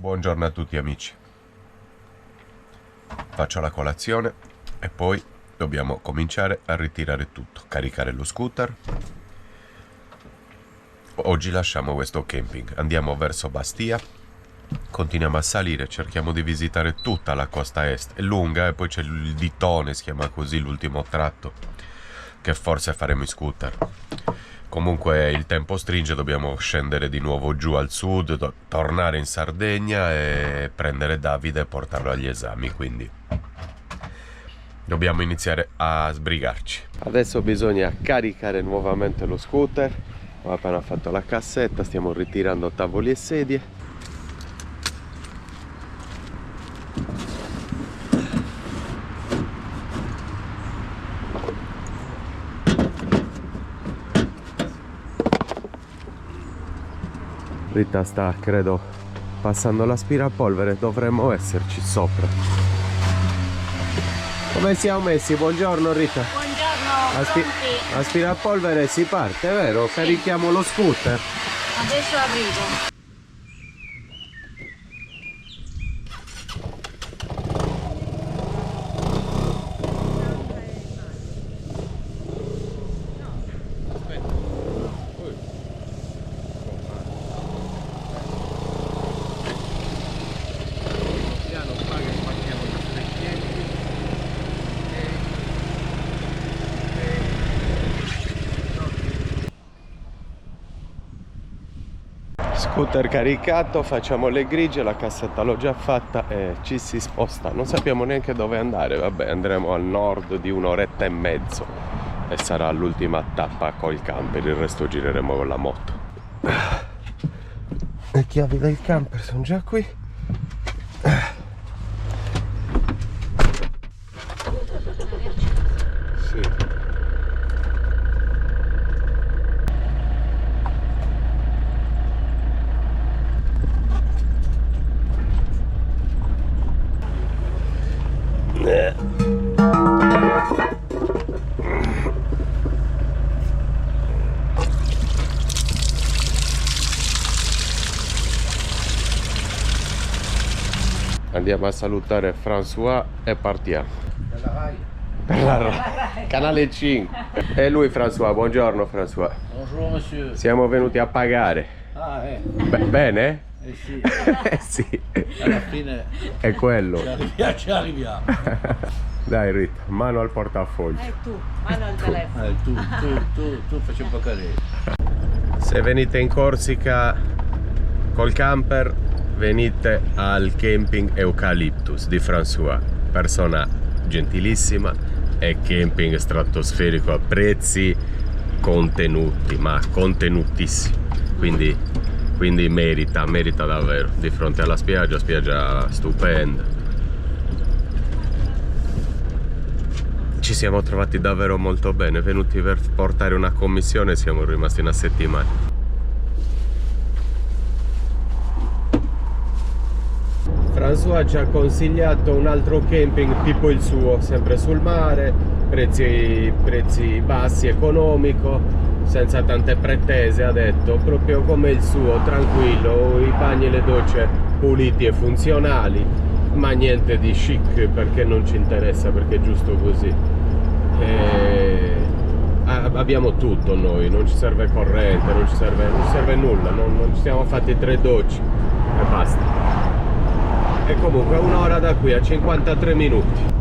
Buongiorno a tutti amici. Faccio la colazione e poi dobbiamo cominciare a ritirare tutto, caricare lo scooter. Oggi lasciamo questo camping, andiamo verso Bastia, continuiamo a salire, cerchiamo di visitare tutta la costa est, è lunga e poi c'è il Ditone, si chiama così l'ultimo tratto, che forse faremo in scooter. Comunque il tempo stringe, dobbiamo scendere di nuovo giù al sud, tornare in Sardegna e prendere Davide e portarlo agli esami, quindi dobbiamo iniziare a sbrigarci. Adesso bisogna caricare nuovamente lo scooter. Ho appena fatto la cassetta, stiamo ritirando tavoli e sedie. Rita sta, credo, passando l'aspirapolvere, dovremmo esserci sopra. Come siamo messi? Buongiorno Rita. Buongiorno, Aspirapolvere si parte, vero? Sì. Carichiamo lo scooter. Adesso arrivo. Scooter caricato, facciamo le grigie, la cassetta l'ho già fatta e ci si sposta. Non sappiamo neanche dove andare, vabbè, andremo al nord di un'oretta e mezzo e sarà l'ultima tappa col camper, il resto gireremo con la moto. Le chiavi del camper sono già qui. Sì. Andiamo a salutare François e partiamo. Per la RAI. Canale 5. E lui François, buongiorno François. Buongiorno monsieur. Siamo venuti a pagare. Ah, Bene? sì. Sì. Alla fine È quello. ci arriviamo. Dai Rita, mano al portafoglio. Tu, mano al telefono. Tu facci un po' carino. Se venite in Corsica col camper, venite al camping Eucalyptus di François, persona gentilissima e camping stratosferico a prezzi contenuti, ma contenutissimi, quindi merita davvero, di fronte alla spiaggia stupenda. Ci siamo trovati davvero molto bene, venuti per portare una commissione, siamo rimasti una settimana. François ci ha consigliato un altro camping tipo il suo, sempre sul mare, prezzi bassi, economico, senza tante pretese, ha detto, proprio come il suo, tranquillo, i bagni e le docce puliti e funzionali, ma niente di chic perché non ci interessa, perché è giusto così. Abbiamo tutto noi, non ci serve corrente, non ci serve nulla, non ci siamo fatti 3 docce e basta. E comunque un'ora da qui a 53 minuti.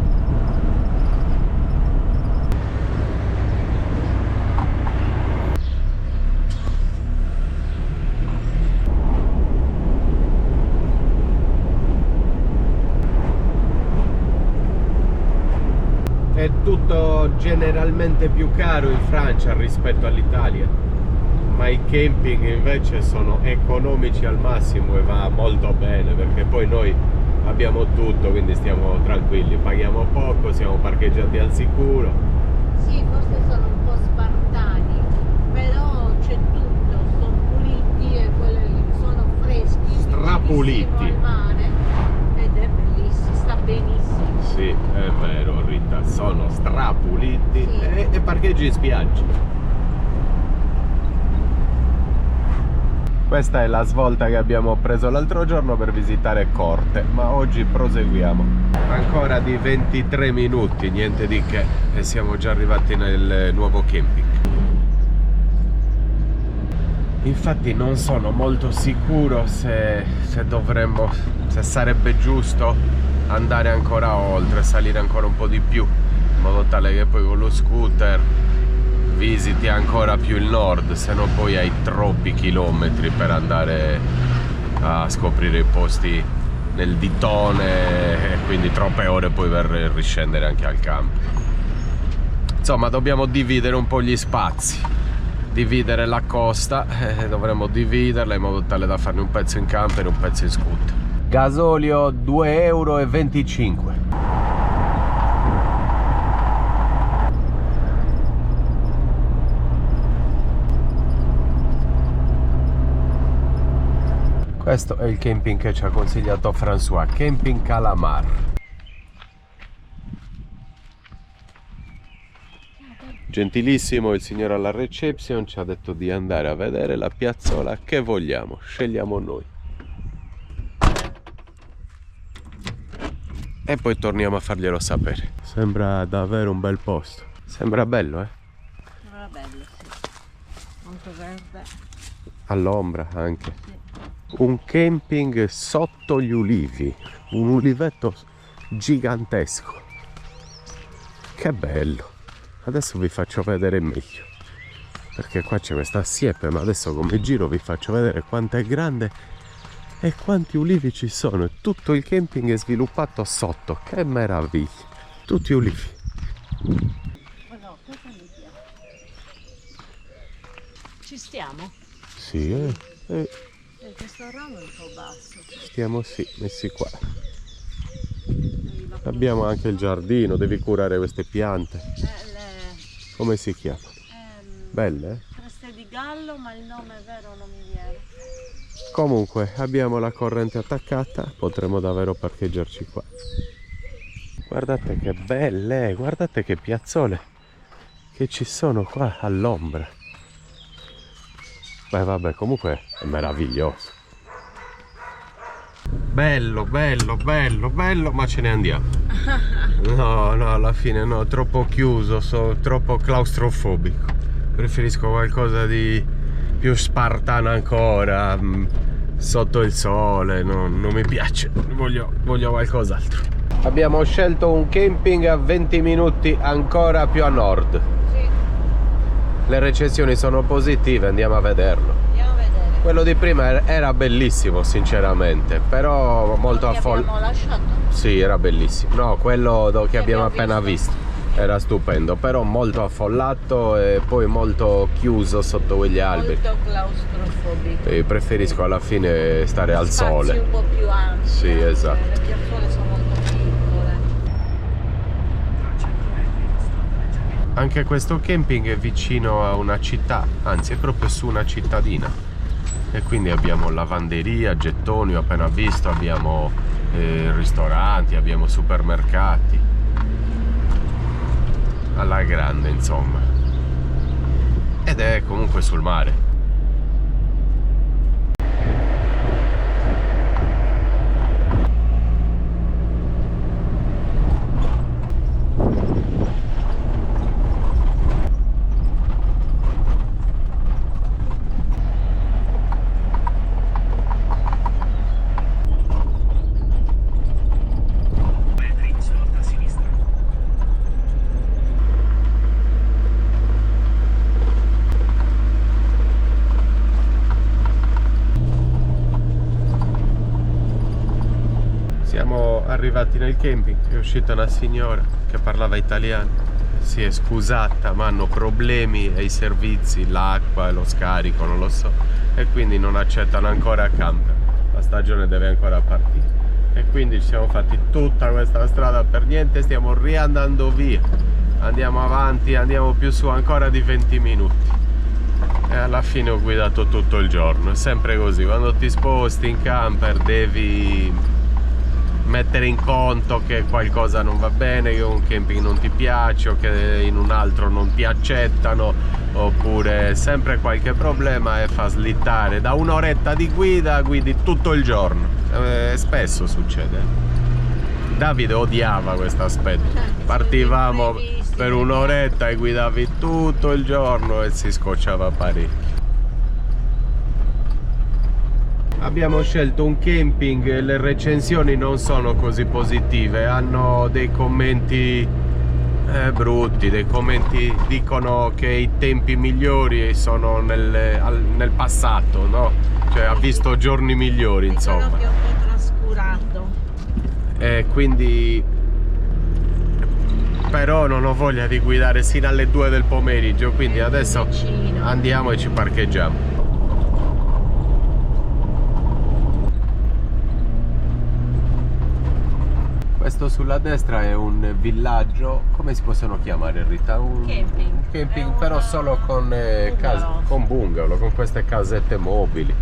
È tutto generalmente più caro in Francia rispetto all'Italia, ma i camping invece sono economici al massimo e va molto bene, perché poi noi abbiamo tutto, quindi stiamo tranquilli, paghiamo poco, siamo parcheggiati al sicuro. Sì, forse sono un po' spartani, però c'è tutto, sono puliti e sono freschi, Strapuliti. al mare ed è bellissimo, sta benissimo. Sì, è vero Rita, sono strapuliti, sì. e parcheggi in spiaggia. Questa è la svolta che abbiamo preso l'altro giorno per visitare Corte, ma oggi proseguiamo. Ancora di 23 minuti, niente di che, e siamo già arrivati nel nuovo camping. Infatti non sono molto sicuro se sarebbe giusto andare ancora oltre, salire ancora un po' di più, in modo tale che poi con lo scooter visiti ancora più il nord, se no poi hai troppi chilometri per andare a scoprire i posti nel Ditone e quindi troppe ore poi per riscendere anche al campo. Insomma, dobbiamo dividere un po' gli spazi, dividere la costa, dovremmo dividerla in modo tale da farne un pezzo in camper e un pezzo in scooter. Gasolio 2,25 €. Questo è il camping che ci ha consigliato François, Camping Calamar. Gentilissimo il signore alla reception, ci ha detto di andare a vedere la piazzola che vogliamo, scegliamo noi. E poi torniamo a farglielo sapere. Sembra davvero un bel posto. Sembra bello, eh? Sembra bello, sì. Molto verde. All'ombra anche. Sì. Un camping sotto gli ulivi, un ulivetto gigantesco. Che bello. Adesso vi faccio vedere meglio, perché qua c'è questa siepe, ma adesso come giro vi faccio vedere quanto è grande e quanti ulivi ci sono. E tutto il camping è sviluppato sotto. Che meraviglia, tutti ulivi. Ma no, cosa mi piace? Ci stiamo? Sì, Questo ramo è un po' basso. stiamo sì, messi qua. Abbiamo anche il giardino, devi curare queste piante. Come si chiamano? Belle? Creste di gallo, ma il nome vero non mi viene. Comunque abbiamo la corrente attaccata, potremo davvero parcheggiarci qua. Guardate che belle, guardate che piazzole che ci sono qua all'ombra. Beh vabbè, comunque è meraviglioso. Bello, bello, bello, bello, ma ce ne andiamo. No, alla fine no, troppo chiuso, troppo claustrofobico. Preferisco qualcosa di più spartano ancora, sotto il sole, non mi piace, voglio qualcos'altro. Abbiamo scelto un camping a 20 minuti ancora più a nord. Sì, Le recensioni sono positive, andiamo a vederlo. andiamo a vedere. Quello di prima era bellissimo sinceramente, però molto affollato. Abbiamo lasciato? Sì, era bellissimo. No, quello che abbiamo abbiamo appena visto era stupendo, però molto affollato e poi molto chiuso sotto quegli alberi. Molto claustrofobico. E preferisco alla fine stare al Spazi sole. un po' più ampi. Sì, esatto. Le piazzole sono molto piccole. Anche questo camping è vicino a una città, anzi è proprio su una cittadina. E quindi abbiamo lavanderia, gettoni, ho appena visto, abbiamo ristoranti, abbiamo supermercati. Alla grande, insomma. Ed è comunque sul mare. Siamo arrivati nel camping, è uscita una signora che parlava italiano, si è scusata ma hanno problemi ai servizi, l'acqua, lo scarico, non lo so, e quindi non accettano ancora camper, la stagione deve ancora partire e quindi ci siamo fatti tutta questa strada per niente, stiamo riandando via, andiamo avanti, andiamo più su ancora di 20 minuti e alla fine ho guidato tutto il giorno, è sempre così, quando ti sposti in camper devi mettere in conto che qualcosa non va bene, che un camping non ti piace o che in un altro non ti accettano oppure sempre qualche problema e fa slittare da un'oretta di guida, guidi tutto il giorno. Spesso succede. Davide odiava questo aspetto. Partivamo per un'oretta e guidavi tutto il giorno e si scocciava parecchio. Abbiamo scelto un camping, le recensioni non sono così positive, hanno dei commenti brutti, dei commenti dicono che i tempi migliori sono nel passato, no? Cioè ha visto giorni migliori, insomma. Quello che ho un po' trascurato. E quindi però non ho voglia di guidare sino alle 2 del pomeriggio, quindi adesso vicino. andiamo e ci parcheggiamo. Questo sulla destra è un villaggio, come si possono chiamare, Rita? Un Camping. un camping, È però una solo con bungalow. con bungalow, con queste casette mobili.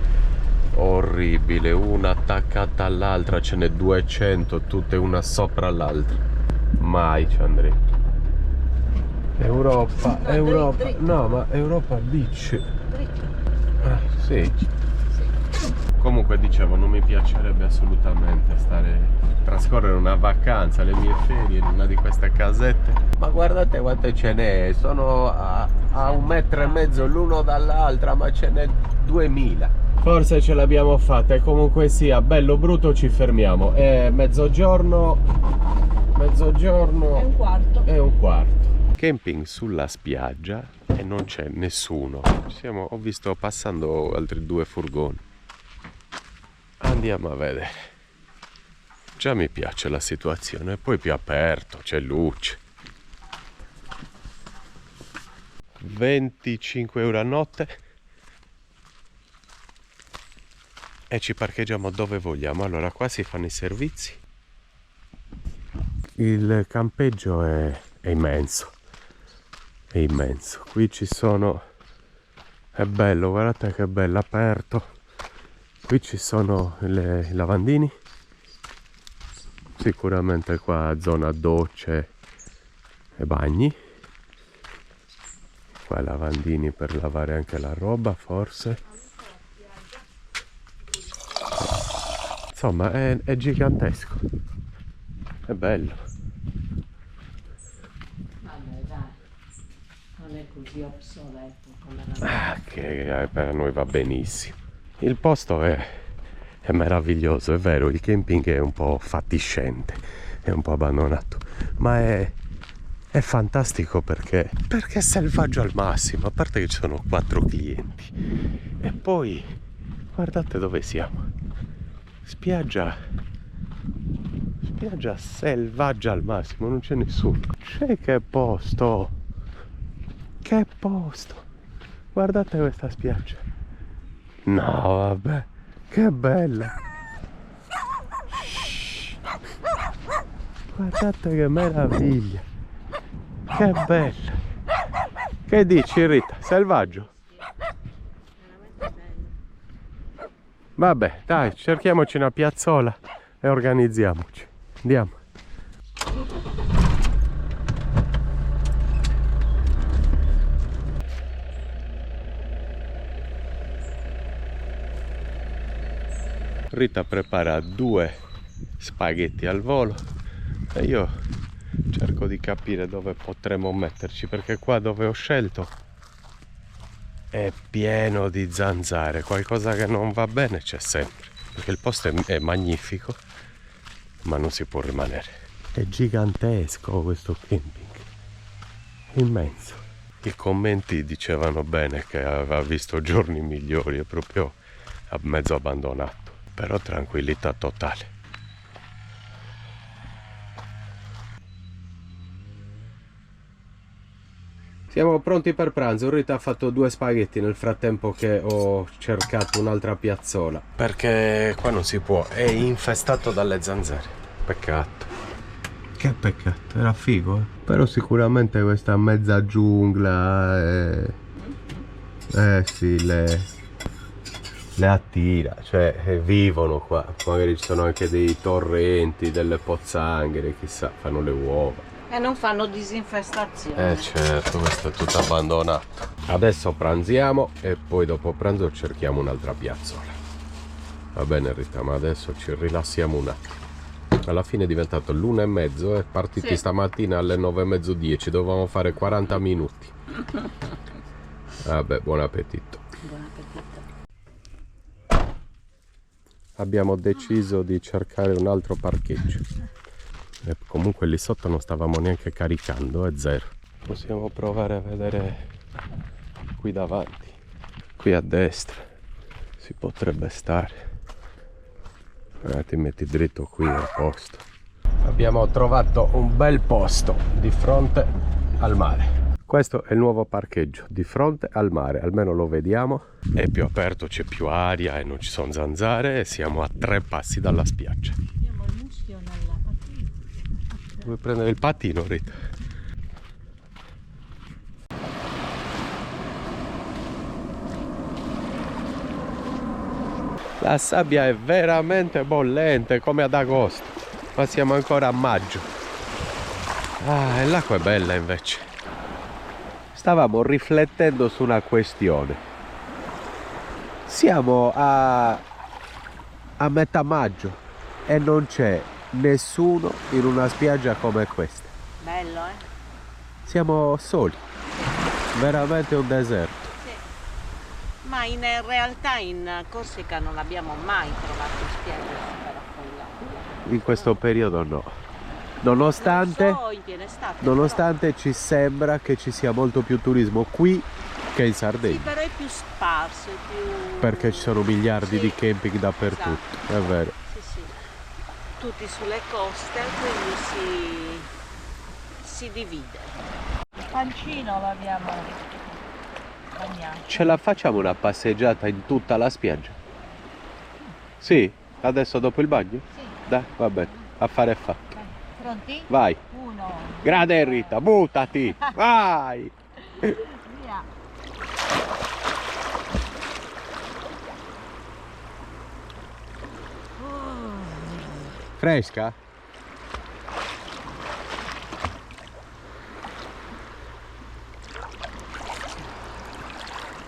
Orribile, una attaccata all'altra, ce n'è 200, tutte una sopra l'altra. Mai ci andrei. Europa, No, Europa, dritto. no, ma Europa Beach. Dritto. Sì. Comunque dicevo, non mi piacerebbe assolutamente trascorrere una vacanza, le mie ferie in una di queste casette. Ma guardate quante ce n'è, sono a 1,5 metri l'uno dall'altra, ma ce n'è 2000. Forse ce l'abbiamo fatta e comunque sia, bello o brutto ci fermiamo. È mezzogiorno È un quarto. e un quarto. Camping sulla spiaggia e non c'è nessuno. Ho visto passando altri 2 furgoni. Andiamo a vedere. Già mi piace la situazione, poi più aperto, c'è luce. 25 euro a notte e ci parcheggiamo dove vogliamo. Allora qua si fanno i servizi. Il campeggio è immenso. È immenso. Qui ci sono... È bello, guardate che bello, aperto. Qui ci sono i lavandini, sicuramente qua zona docce e bagni, qua lavandini per lavare anche la roba forse, insomma è gigantesco, è bello. Vabbè, dai. Non è così obsoleto come la Che per noi va benissimo. Il posto è meraviglioso, è vero, il camping è un po' fatiscente, è un po' abbandonato, ma è fantastico perché è selvaggio al massimo, a parte che ci sono 4 clienti. E poi guardate dove siamo. Spiaggia selvaggia al massimo, non c'è nessuno. Che posto! Che posto! Guardate questa spiaggia. No, vabbè, che bella! Shhh. Guardate che meraviglia! Che bella! Che dici, Rita? Selvaggio? Vabbè, dai, cerchiamoci una piazzola e organizziamoci. Andiamo. Rita prepara 2 spaghetti al volo e io cerco di capire dove potremo metterci, perché qua dove ho scelto è pieno di zanzare, qualcosa che non va bene c'è sempre, perché il posto è magnifico ma non si può rimanere. È gigantesco questo camping, è immenso. I commenti dicevano bene che aveva visto giorni migliori, è proprio mezzo abbandonato. Però tranquillità totale. Siamo pronti per pranzo. Rita ha fatto 2 spaghetti nel frattempo che ho cercato un'altra piazzola, perché qua non si può, è infestato dalle zanzare. Peccato. Che peccato, era figo, Però sicuramente questa mezza giungla sì, le attira, cioè vivono qua, magari ci sono anche dei torrenti, delle pozzanghere, chissà, fanno le uova. E non fanno disinfestazione. Certo, questo è tutto abbandonato. Adesso pranziamo e poi dopo pranzo cerchiamo un'altra piazzola. Va bene Rita, ma adesso ci rilassiamo un attimo. Alla fine è diventato l'1:30 e partiti Sì. stamattina alle 9:30, 10. Dovevamo fare 40 minuti. Vabbè, buon appetito. Buon appetito. Abbiamo deciso di cercare un altro parcheggio. E comunque lì sotto non stavamo neanche caricando, è zero. Possiamo provare a vedere qui davanti, qui a destra. Si potrebbe stare. Ti metti dritto qui a posto. Abbiamo trovato un bel posto di fronte al mare. Questo è il nuovo parcheggio di fronte al mare, almeno lo vediamo. È più aperto, c'è più aria e non ci sono zanzare e siamo a 3 passi dalla spiaggia. Abbiamo il muschio nella patina. Vuoi prendere il patino, Rita? La sabbia è veramente bollente come ad agosto, ma siamo ancora a maggio. Ah, e l'acqua è bella invece. Stavamo riflettendo su una questione. Siamo a metà maggio e non c'è nessuno in una spiaggia come questa. Bello, Siamo soli, veramente un deserto. Ma in realtà in Corsica non abbiamo mai trovato spiagge super affollate. In questo periodo no. Nonostante, Non so in piena estate. nonostante ci sembra che ci sia molto più turismo qui che in Sì, Sardegna. però è più sparso, è più... Perché ci sono miliardi Sì, di camping dappertutto, esatto. è vero. Sì, sì. Tutti sulle coste, quindi si divide. Il pancino l'abbiamo bagnato. Ce la facciamo una passeggiata in tutta la spiaggia? Sì? Adesso dopo il bagno? Sì. Dai, va bene, affare è fatto. Pronti? Vai! 1. Grande Rita, buttati! Vai! Via. Fresca?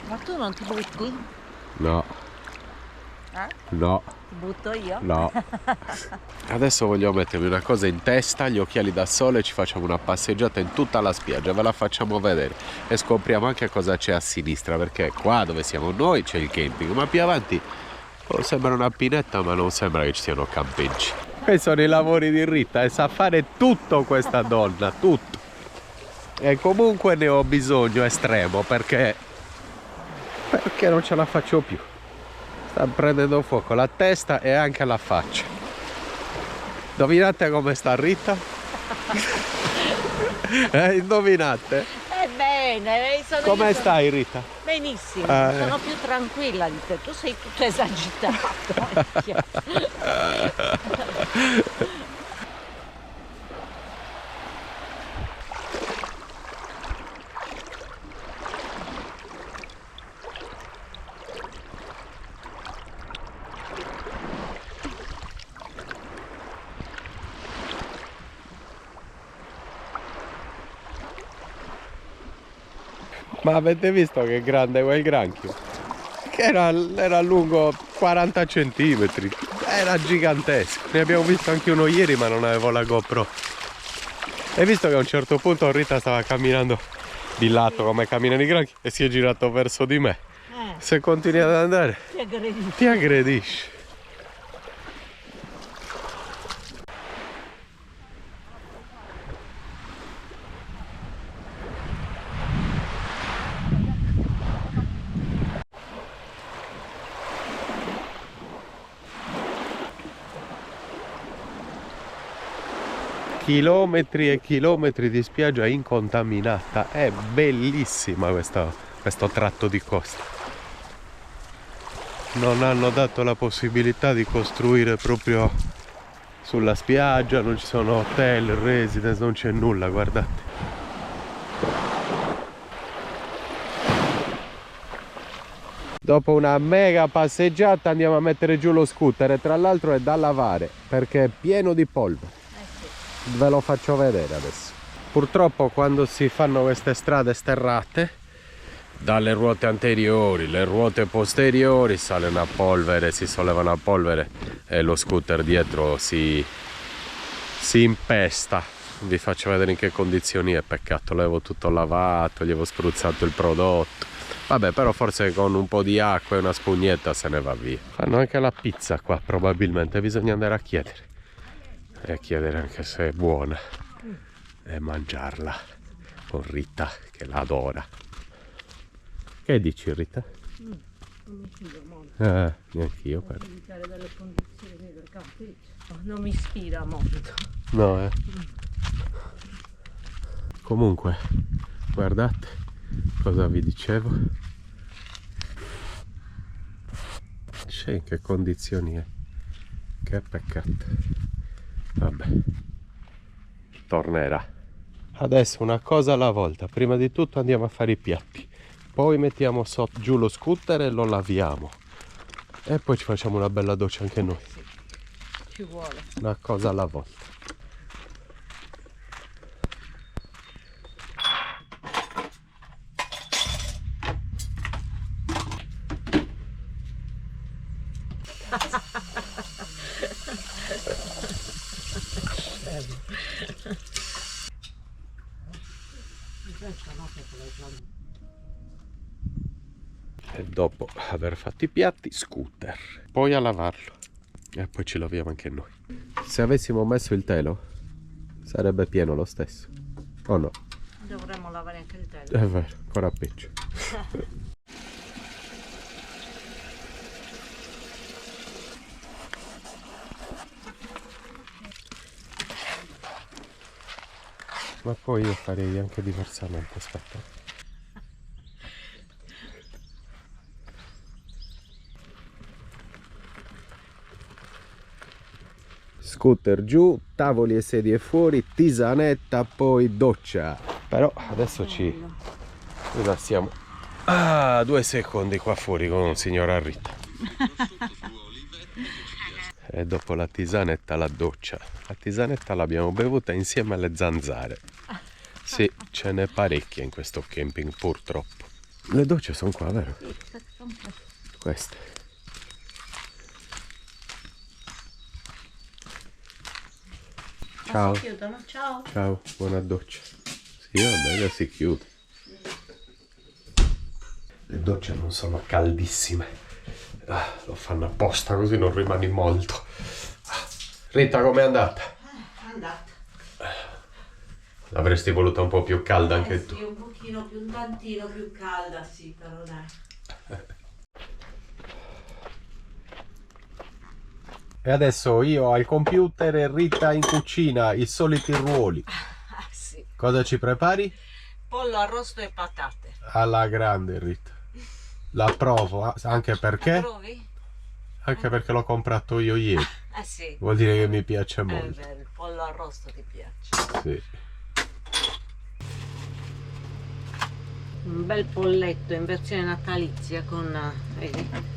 Ma tu non ti butti? No, Eh? no, Ti butto io? no. Adesso voglio mettermi una cosa in testa, gli occhiali da sole, ci facciamo una passeggiata in tutta la spiaggia, ve la facciamo vedere e scopriamo anche cosa c'è a sinistra, perché qua dove siamo noi c'è il camping, ma più avanti sembra una pineta, ma non sembra che ci siano campeggi. Questi sono i lavori di Rita e sa fare tutto questa donna, tutto. E comunque ne ho bisogno estremo perché non ce la faccio più. Sta prendendo fuoco la testa e anche la faccia. Indovinate come sta Rita? Indovinate? Bene, sono Come io stai Rita? benissimo, Ah, sono più tranquilla di te, tu sei tutto esagitato. Ma avete visto che grande quel granchio? Che era lungo 40 centimetri, era gigantesco. Ne abbiamo visto anche uno ieri ma non avevo la GoPro. E visto che a un certo punto Rita stava camminando di lato come camminano i granchi e si è girato verso di me. Se continui ad andare Ti aggredisci. ti aggredisci. Chilometri e chilometri di spiaggia incontaminata, è bellissima questo tratto di costa. Non hanno dato la possibilità di costruire proprio sulla spiaggia, non ci sono hotel, residence, non c'è nulla, guardate. Dopo una mega passeggiata andiamo a mettere giù lo scooter e tra l'altro è da lavare perché è pieno di polvere. Ve lo faccio vedere adesso. Purtroppo quando si fanno queste strade sterrate, dalle ruote anteriori, le ruote posteriori sale a polvere, si sollevano a polvere e lo scooter dietro si impesta. Vi faccio vedere in che condizioni è, peccato, l'avevo tutto lavato, gli avevo spruzzato il prodotto. Vabbè, però forse con un po' di acqua e una spugnetta se ne va via. Fanno anche la pizza qua, probabilmente, bisogna andare a chiedere. E a chiedere anche se è buona. E mangiarla con Rita, che la adora. Che dici, Rita? Non mi fido molto. Neanch'io però. Evitare delle condizioni del campeggio. Non mi ispira molto. No, Comunque, guardate cosa vi dicevo. C'è in che condizioni è. Che peccato. Vabbè. Tornerà. Adesso una cosa alla volta. Prima di tutto andiamo a fare i piatti. Poi mettiamo giù lo scooter e lo laviamo. E poi ci facciamo una bella doccia anche noi. Sì, ci vuole. Una cosa alla volta. E dopo aver fatto i piatti, scooter. Poi a lavarlo. E poi ci laviamo anche noi. Se avessimo messo il telo, sarebbe pieno lo stesso. O no? Dovremmo lavare anche il telo. È vero, ancora peggio. Ma poi io farei anche diversamente, aspetta. Scooter giù, tavoli e sedie fuori, tisanetta, poi doccia. Però adesso ci rilassiamo 2 secondi qua fuori con signora Rita. E dopo la tisanetta la doccia. La tisanetta l'abbiamo bevuta insieme alle zanzare. Sì, ce n'è parecchie in questo camping purtroppo. Le docce sono qua, vero? Queste. Ciao. Si chiudono, ciao. Ciao, buona doccia. Sì, va bene, si chiude. Le docce non sono caldissime. Lo fanno apposta così non rimani molto. Rita, com'è andata? Andata. Avresti voluto un po' più calda anche tu. Sì, un pochino più, un tantino più calda, sì, però dai. E adesso io al computer e Rita in cucina, i soliti ruoli. Ah, sì. Cosa ci prepari? Pollo arrosto e patate. Alla grande, Rita. La provo, anche perché? Provi? Anche perché l'ho comprato io ieri. Ah sì. Vuol dire che mi piace È molto. vero, il pollo arrosto ti piace. Sì. Un bel polletto in versione natalizia con, vedi?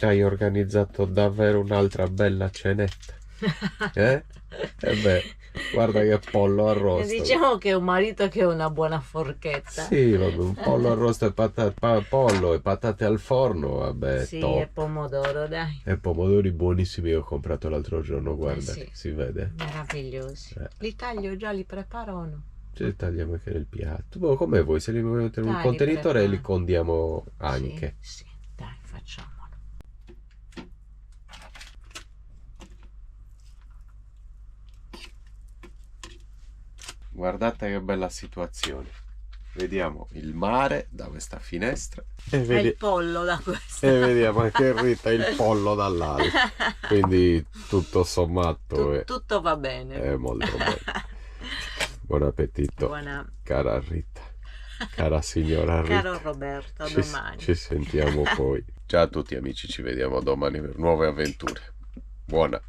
Hai organizzato davvero un'altra bella cenetta. Eh? E beh, guarda che pollo arrosto. Diciamo che è un marito che ha una buona forchetta. Sì, vabbè, un pollo arrosto e pollo e patate al forno, vabbè, Sì, top. e pomodoro, dai. E pomodori buonissimi che ho comprato l'altro giorno, guarda, Sì. si vede. Meravigliosi. Li taglio già, li preparo o no? Ci tagliamo anche nel piatto. Boh, come vuoi, se li vuoi mettere in un Dai, li contenitore preparo. li condiamo anche. Sì, sì, dai, facciamolo. Guardate che bella situazione. Vediamo il mare da questa finestra È il pollo da questo. e vediamo anche Rita il pollo dall'altro. Quindi tutto sommato Tutto va bene. è molto bello. Buon appetito, Buona. cara Rita, cara signora Rita. Caro Roberto, Ci domani. sentiamo poi. Ciao a tutti amici, ci vediamo domani per nuove avventure. Buona.